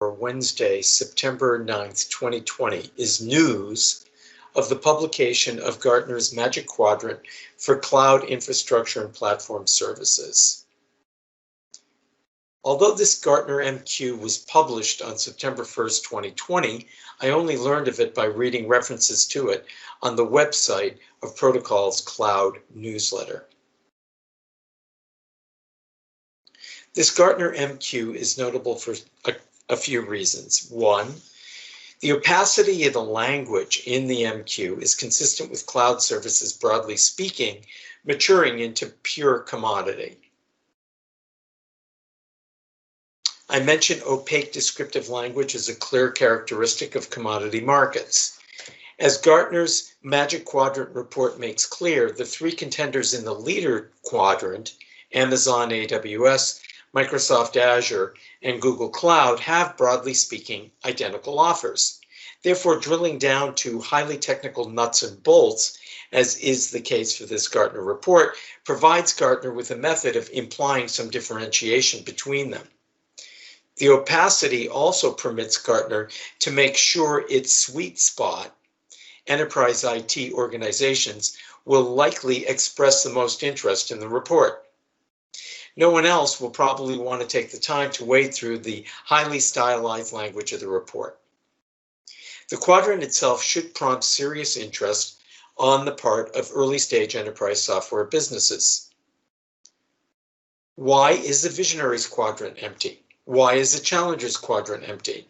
Wednesday, September 9th, 2020, is news of the publication of Gartner's Magic Quadrant for Cloud Infrastructure and Platform Services. Although this Gartner MQ was published on September 1st, 2020, I only learned of it by reading references to it on the website of Protocol's Cloud newsletter. This Gartner MQ is notable for a few reasons. One, the opacity of the language in the MQ is consistent with cloud services, broadly speaking, maturing into pure commodity. I mentioned opaque descriptive language as a clear characteristic of commodity markets. As Gartner's Magic Quadrant report makes clear, the three contenders in the leader quadrant, Amazon AWS, Microsoft Azure, and Google Cloud, have, broadly speaking, identical offers. Therefore, drilling down to highly technical nuts and bolts, as is the case for this Gartner report, provides Gartner with a method of implying some differentiation between them. The opacity also permits Gartner to make sure its sweet spot, enterprise IT organizations, will likely express the most interest in the report. No one else will probably want to take the time to wade through the highly stylized language of the report. The quadrant itself should prompt serious interest on the part of early-stage enterprise software businesses. Why is the Visionaries quadrant empty? Why is the Challengers quadrant empty?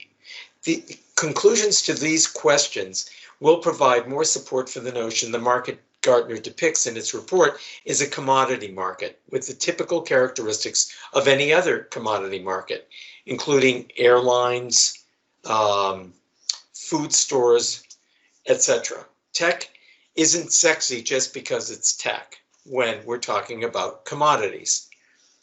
The conclusions to these questions will provide more support for the notion the market Gartner depicts in its report is a commodity market with the typical characteristics of any other commodity market, including airlines, food stores, etc. Tech isn't sexy just because it's tech when we're talking about commodities.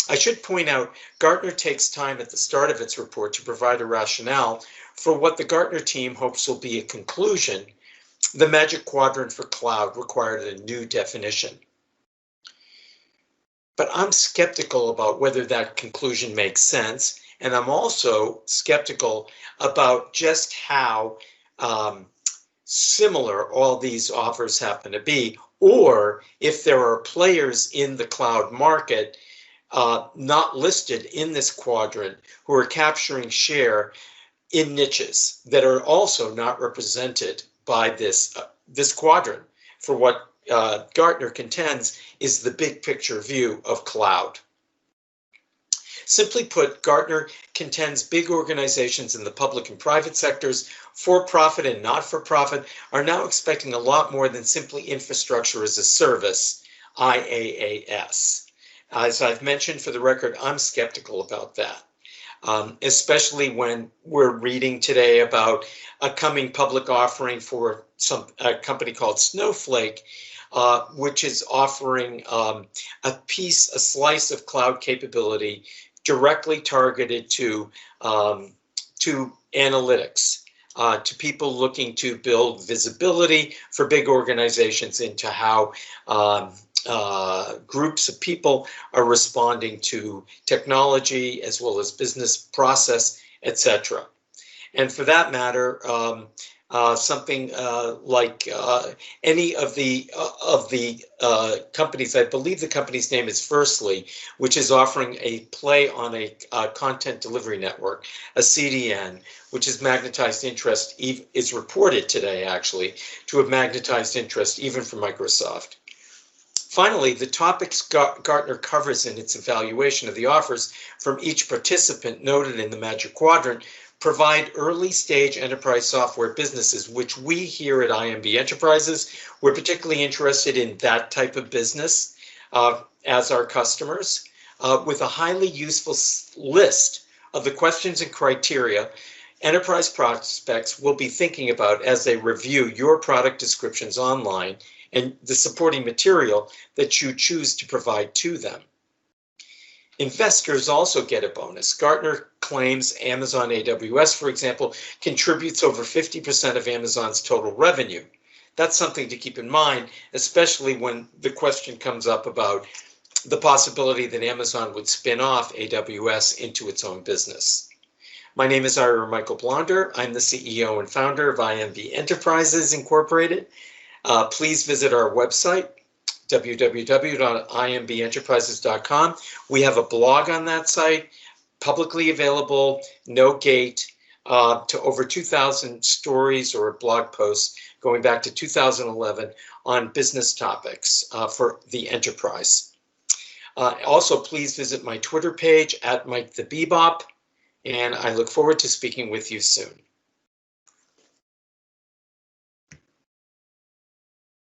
I should point out, Gartner takes time at the start of its report to provide a rationale for what the Gartner team hopes will be a conclusion. The Magic Quadrant for Cloud required a new definition. But I'm skeptical about whether that conclusion makes sense, and I'm also skeptical about just how similar all these offers happen to be, or if there are players in the cloud market not listed in this quadrant who are capturing share in niches that are also not represented by this quadrant for what Gartner contends is the big picture view of cloud. Simply put, Gartner contends big organizations in the public and private sectors, for-profit and not-for-profit, are now expecting a lot more than simply infrastructure as a service, IaaS. As I've mentioned, for the record, I'm skeptical about that. Especially when we're reading today about a coming public offering for a company called Snowflake, which is offering a slice of cloud capability directly targeted to analytics, to people looking to build visibility for big organizations into how groups of people are responding to technology as well as business process, etc. And for that matter, something like any of the companies, I believe the company's name is Firstly, which is offering a play on a content delivery network, a CDN, which has magnetized interest, is reported today actually, to have magnetized interest even from Microsoft. Finally, the topics Gartner covers in its evaluation of the offers from each participant noted in the Magic Quadrant provide early-stage enterprise software businesses, which we here at IMB Enterprises, we're particularly interested in that type of business as our customers, with a highly useful list of the questions and criteria enterprise prospects will be thinking about as they review your product descriptions online and the supporting material that you choose to provide to them. Investors also get a bonus. Gartner claims Amazon AWS, for example, contributes over 50% of Amazon's total revenue. That's something to keep in mind, especially when the question comes up about the possibility that Amazon would spin off AWS into its own business. My name is Ira Michael Blonder. I'm the CEO and founder of IMB Enterprises Incorporated. Please visit our website, www.imbenterprises.com. We have a blog on that site, publicly available, no gate, to over 2,000 stories or blog posts going back to 2011 on business topics for the enterprise. Also, please visit my Twitter page at Mike the Bebop, and I look forward to speaking with you soon.